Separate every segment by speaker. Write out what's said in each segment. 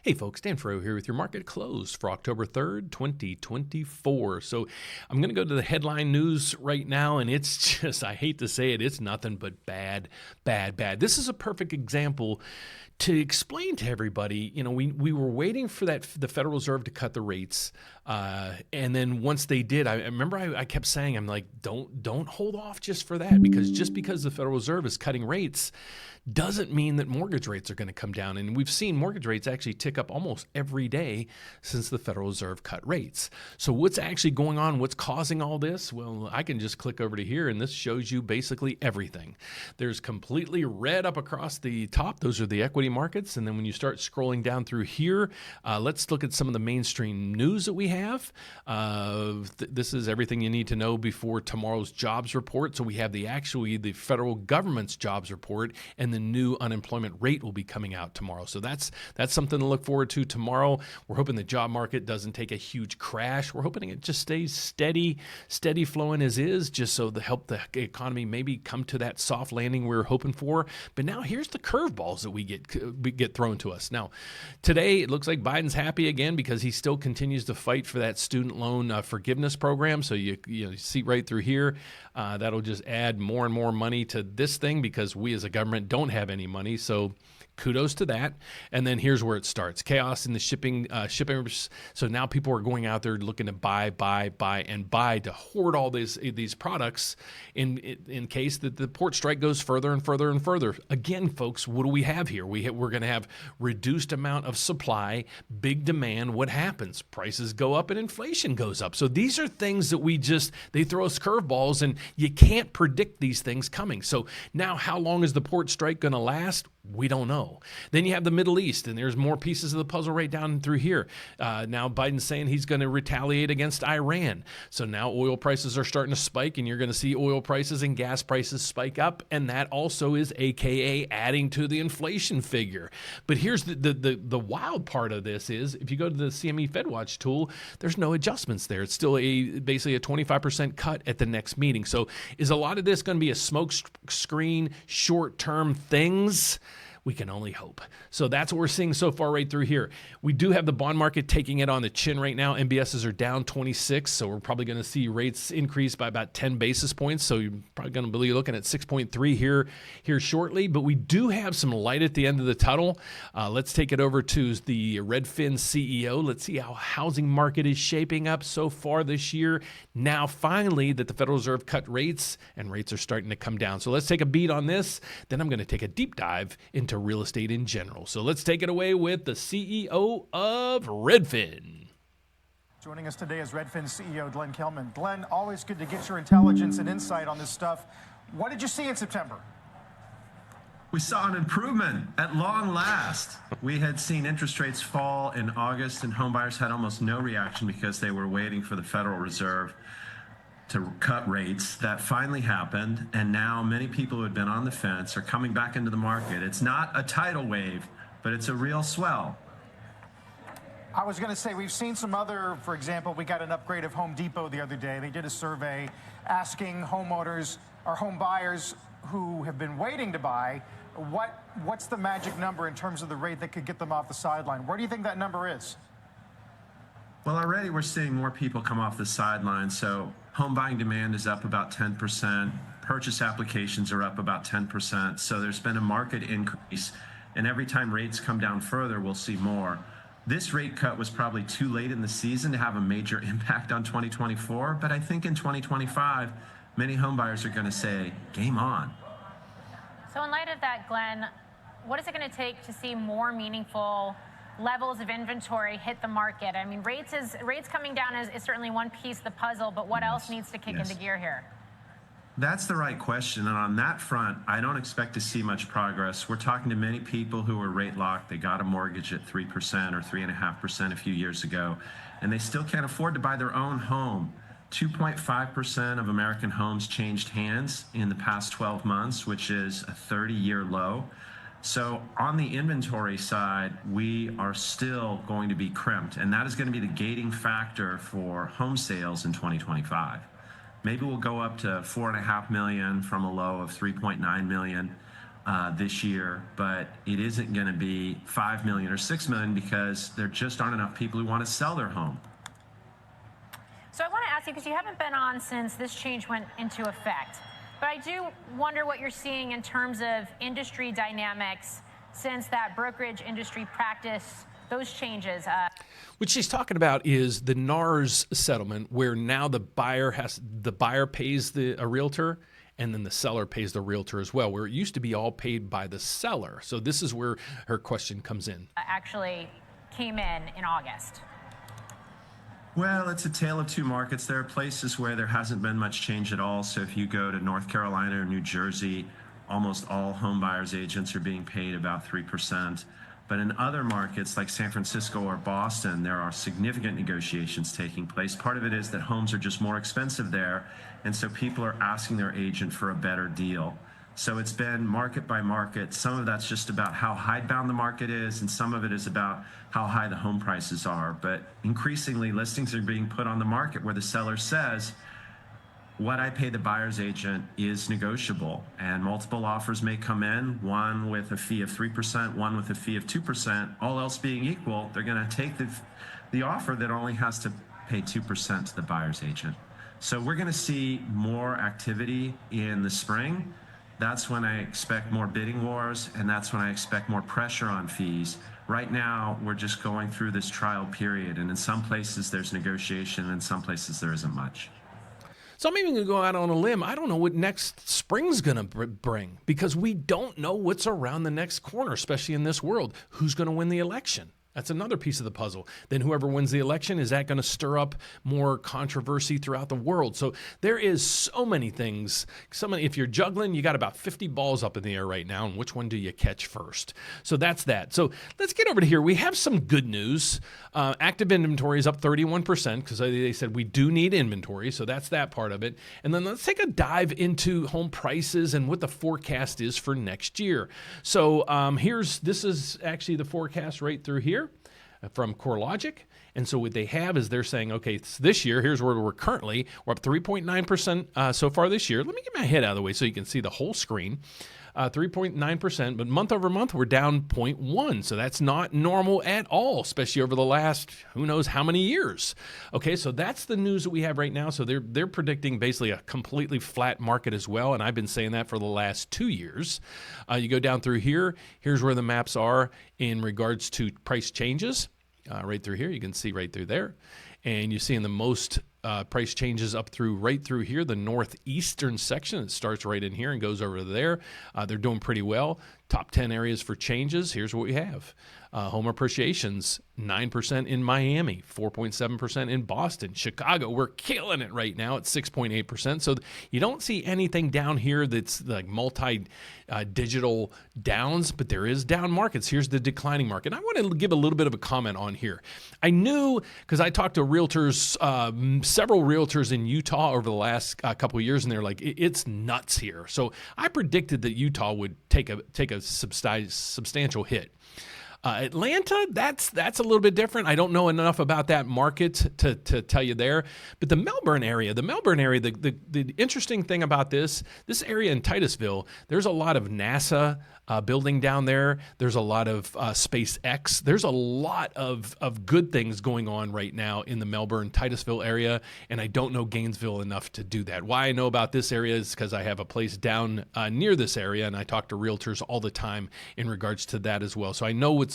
Speaker 1: Hey folks, Dan Frio here with your market close for October 3rd, 2024. So I'm going to go to the headline news right now, and it's just, I hate to say it, it's nothing but bad, bad, bad. This is a perfect example to explain to everybody, we were waiting for the Federal Reserve to cut the rates. And then once they did, I remember I kept saying, I'm like, don't hold off just for that, because just because the Federal Reserve is cutting rates doesn't mean that mortgage rates are going to come down. And we've seen mortgage rates actually tick up almost every day since the Federal Reserve cut rates. So what's actually going on? What's causing all this? Well, I can just click over to here, and this shows you basically everything. There's completely red up across the top. Those are the equity markets. And then when you start scrolling down through here, let's look at some of the mainstream news that we have. This is everything you need to know before tomorrow's jobs report. So we have the federal government's jobs report, and the new unemployment rate will be coming out tomorrow. So that's something to look forward to tomorrow. We're hoping the job market doesn't take a huge crash. We're hoping it just stays steady flowing as is, just so to help the economy maybe come to that soft landing we were hoping for. But now here's the curveballs that we get thrown to us. Now, today it looks like Biden's happy again because he still continues to fight for that student loan forgiveness program. So you see right through here, that'll just add more and more money to this thing because we as a government don't have any money. So kudos to that. And then here's where it starts. Chaos in the shipping. So now people are going out there looking to buy to hoard all these products in case that the port strike goes further and further and further. Again, folks, what do we have here? We're going to have reduced amount of supply, big demand. What happens? Prices go up and inflation goes up. So these are things that they throw us curveballs, and you can't predict these things coming. So now how long is the port strike going to last? We don't know. Then you have the Middle East, and there's more pieces of the puzzle right down through here. Now Biden's saying he's going to retaliate against Iran. So now oil prices are starting to spike, and you're going to see oil prices and gas prices spike up, and that also is AKA adding to the inflation figure. But here's the wild part of this is if you go to the CME FedWatch tool, there's no adjustments there. It's still basically a 25% cut at the next meeting. So is a lot of this going to be a smoke screen, short-term things? We can only hope. So that's what we're seeing so far right through here. We do have the bond market taking it on the chin right now. MBSs are down 26, so we're probably going to see rates increase by about 10 basis points. So you're probably going to be looking at 6.3 here shortly. But we do have some light at the end of the tunnel. Let's take it over to the Redfin CEO. Let's see how housing market is shaping up so far this year. Now, finally, that the Federal Reserve cut rates, and rates are starting to come down. So let's take a beat on this. Then I'm going to take a deep dive into real estate in general. So let's take it away with the CEO of Redfin.
Speaker 2: Joining us today is Redfin CEO Glenn Kelman. Glenn, always good to get your intelligence and insight on this stuff. What did you see in September?
Speaker 3: We saw an improvement at long last. We had seen interest rates fall in August, and homebuyers had almost no reaction because they were waiting for the Federal Reserve to cut rates. That finally happened, and now many people who had been on the fence are coming back into the market. It's not a tidal wave, but it's a real swell.
Speaker 2: I was going to say, we've seen some other, for example, we got an upgrade of Home Depot the other day. They did a survey asking homeowners or home buyers who have been waiting to buy, what's the magic number in terms of the rate that could get them off the sideline? Where do you think that number is?
Speaker 3: Well, already we're seeing more people come off the sidelines. So home buying demand is up about 10%. Purchase applications are up about 10%. So there's been a market increase. And every time rates come down further, we'll see more. This rate cut was probably too late in the season to have a major impact on 2024. But I think in 2025, many home buyers are going to say, game on.
Speaker 4: So in light of that, Glenn, what is it going to take to see more meaningful levels of inventory hit the market? I mean, rates coming down is certainly one piece of the puzzle, but what else needs to kick into gear here?
Speaker 3: That's the right question. And on that front, I don't expect to see much progress. We're talking to many people who are rate locked. They got a mortgage at 3% or 3.5% a few years ago, and they still can't afford to buy their own home. 2.5% of American homes changed hands in the past 12 months, which is a 30-year low. So on the inventory side, we are still going to be crimped, and that is going to be the gating factor for home sales in 2025. Maybe we'll go up to 4.5 million from a low of 3.9 million. this year, but it isn't going to be 5 million or 6 million because there just aren't enough people who want to sell their home.
Speaker 4: So I want to ask you, because you haven't been on since this change went into effect, but I do wonder what you're seeing in terms of industry dynamics since that brokerage industry practice, those changes.
Speaker 1: What she's talking about is the NARS settlement, where now the buyer pays a realtor, and then the seller pays the realtor as well, where it used to be all paid by the seller. So this is where her question comes in.
Speaker 4: Actually came in August.
Speaker 3: Well, it's a tale of two markets. There are places where there hasn't been much change at all. So if you go to North Carolina or New Jersey, almost all home buyers agents are being paid about 3%. But in other markets like San Francisco or Boston, there are significant negotiations taking place. Part of it is that homes are just more expensive there, and so people are asking their agent for a better deal. So it's been market by market. Some of that's just about how hidebound the market is, and some of it is about how high the home prices are. But increasingly, listings are being put on the market where the seller says, what I pay the buyer's agent is negotiable, and multiple offers may come in, one with a fee of 3%, one with a fee of 2%. All else being equal, they're going to take the offer that only has to pay 2% to the buyer's agent. So we're going to see more activity in the spring. That's when I expect more bidding wars, and that's when I expect more pressure on fees. Right now, we're just going through this trial period, and in some places there's negotiation, and in some places there isn't much.
Speaker 1: So I'm even going to go out on a limb. I don't know what next spring's going to bring, because we don't know what's around the next corner, especially in this world. Who's going to win the election? That's another piece of the puzzle. Then whoever wins the election, is that going to stir up more controversy throughout the world? So there is so many things. If you're juggling, you got about 50 balls up in the air right now, and which one do you catch first? So that's that. So let's get over to here. We have some good news. Active inventory is up 31% because they said we do need inventory. So that's that part of it. And then let's take a dive into home prices and what the forecast is for next year. So this is actually the forecast right through here from CoreLogic. And so what they have is they're saying, okay, this year, here's where we're currently. We're up 3.9% so far this year. Let me get my head out of the way so you can see the whole screen. 3.9%, but month over month, we're down 0.1. So that's not normal at all, especially over the last, who knows how many years. Okay, so that's the news that we have right now. So they're predicting basically a completely flat market as well. And I've been saying that for the last 2 years. You go down through here. Here's where the maps are in regards to price changes. Right through here, you can see right through there. And you see in the most price changes up through right through here, the northeastern section. It starts right in here and goes over to there. They're doing pretty well. Top 10 areas for changes. Here's what we have. Home appreciations, 9% in Miami, 4.7% in Boston. Chicago, we're killing it right now at 6.8%. So you don't see anything down here that's like multi-digital downs, but there is down markets. Here's the declining market. I want to give a little bit of a comment on here. I knew, because I talked to realtors, several realtors in Utah over the last couple of years, and they're like, it's nuts here. So I predicted that Utah would take a substantial hit. Atlanta, that's a little bit different. I don't know enough about that market to tell you there. But the Melbourne area, the interesting thing about this area in Titusville, there's a lot of NASA building down there. There's a lot of SpaceX. There's a lot of good things going on right now in the Melbourne, Titusville area, and I don't know Gainesville enough to do that. Why I know about this area is because I have a place down near this area, and I talk to realtors all the time in regards to that as well. So I know what's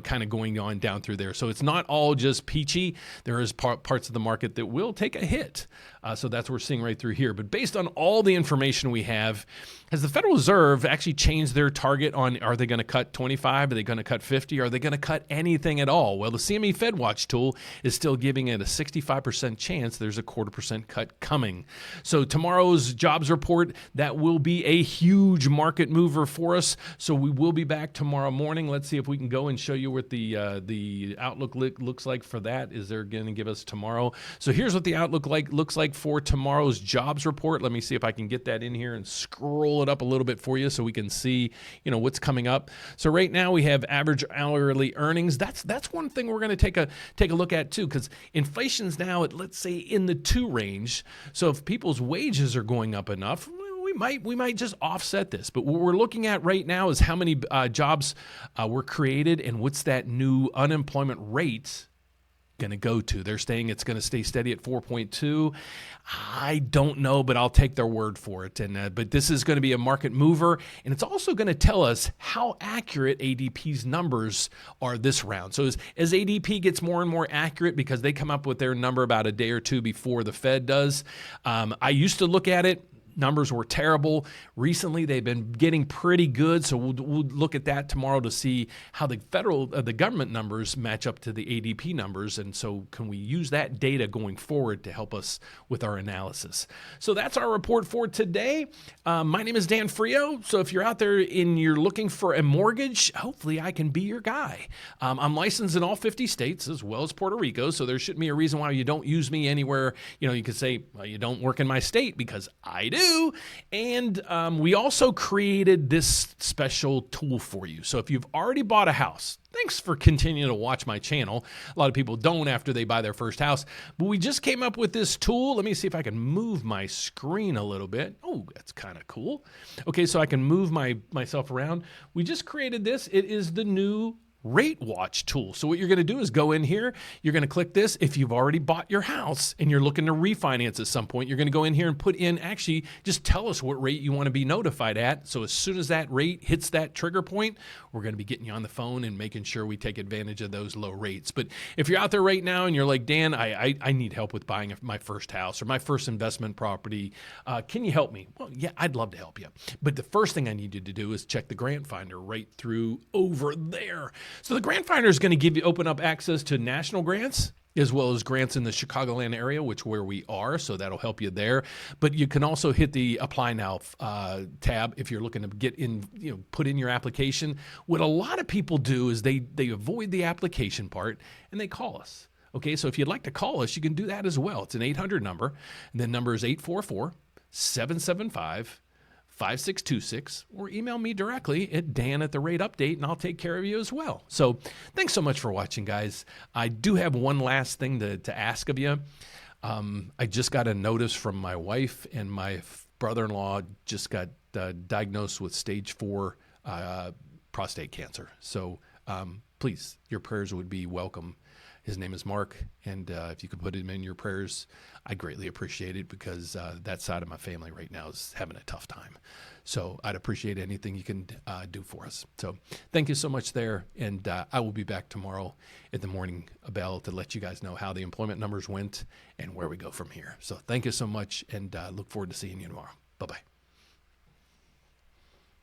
Speaker 1: kind of going on down through there. So it's not all just peachy. There is parts of the market that will take a hit. So that's what we're seeing right through here. But based on all the information we have, has the Federal Reserve actually changed their target on, are they going to cut 25? Are they going to cut 50? Are they going to cut anything at all? Well, the CME FedWatch tool is still giving it a 65% chance there's a 0.25% cut coming. So tomorrow's jobs report, that will be a huge market mover for us. So we will be back tomorrow morning. Let's see if we can go and show you what the outlook looks like for that. Is they're going to give us tomorrow. So here's what the outlook looks like for tomorrow's jobs report. Let me see if I can get that in here and scroll it up a little bit for you so we can see, what's coming up. So right now we have average hourly earnings. That's one thing we're going to take a look at too, because inflation's now at, let's say, in the 2 range. So if people's wages are going up enough, we we might just offset this. But what we're looking at right now is how many jobs were created and what's that new unemployment rate going to go to. They're saying it's going to stay steady at 4.2. I don't know, but I'll take their word for it. And but this is going to be a market mover, and it's also going to tell us how accurate ADP's numbers are this round. So as ADP gets more and more accurate, because they come up with their number about a day or two before the Fed does, I used to look at it. Numbers were terrible. Recently, they've been getting pretty good, so we'll look at that tomorrow to see how the government numbers match up to the ADP numbers, and so can we use that data going forward to help us with our analysis. So that's our report for today. My name is Dan Frio, so if you're out there and you're looking for a mortgage, hopefully I can be your guy. I'm licensed in all 50 states as well as Puerto Rico, so there shouldn't be a reason why you don't use me anywhere. You could say, well, you don't work in my state, because I do. And we also created this special tool for you. So if you've already bought a house, thanks for continuing to watch my channel. A lot of people don't after they buy their first house, but we just came up with this tool. Let me see if I can move my screen a little bit. Oh, that's kind of cool. Okay, so I can move myself around. We just created this. It is the new RateWatch tool. So what you're going to do is go in here, you're going to click this. If you've already bought your house and you're looking to refinance at some point, you're going to go in here and put in, actually just tell us what rate you want to be notified at. So as soon as that rate hits that trigger point, we're going to be getting you on the phone and making sure we take advantage of those low rates. But if you're out there right now and you're like, Dan, I need help with buying my first house or my first investment property, can you help me? Well, yeah, I'd love to help you. But the first thing I need you to do is check the grant finder right through over there. So the grant finder is going to open up access to national grants as well as grants in the Chicagoland area, where we are. So that'll help you there. But you can also hit the Apply Now tab if you're looking to get in, put in your application. What a lot of people do is they avoid the application part and they call us. Okay, so if you'd like to call us, you can do that as well. It's an 800 number, and the number is 844-775-5626, or email me directly at dan@the-rate-update, and I'll take care of you as well. So thanks so much for watching, guys. I do have one last thing to ask of you. I just got a notice from my wife, and my brother-in-law just got diagnosed with stage 4 prostate cancer. So please, your prayers would be welcome. His name is Mark, and if you could put him in your prayers, I greatly appreciate it, because that side of my family right now is having a tough time. So I'd appreciate anything you can do for us. So thank you so much there, and I will be back tomorrow at the morning bell to let you guys know how the employment numbers went and where we go from here. So thank you so much, and look forward to seeing you tomorrow. Bye-bye.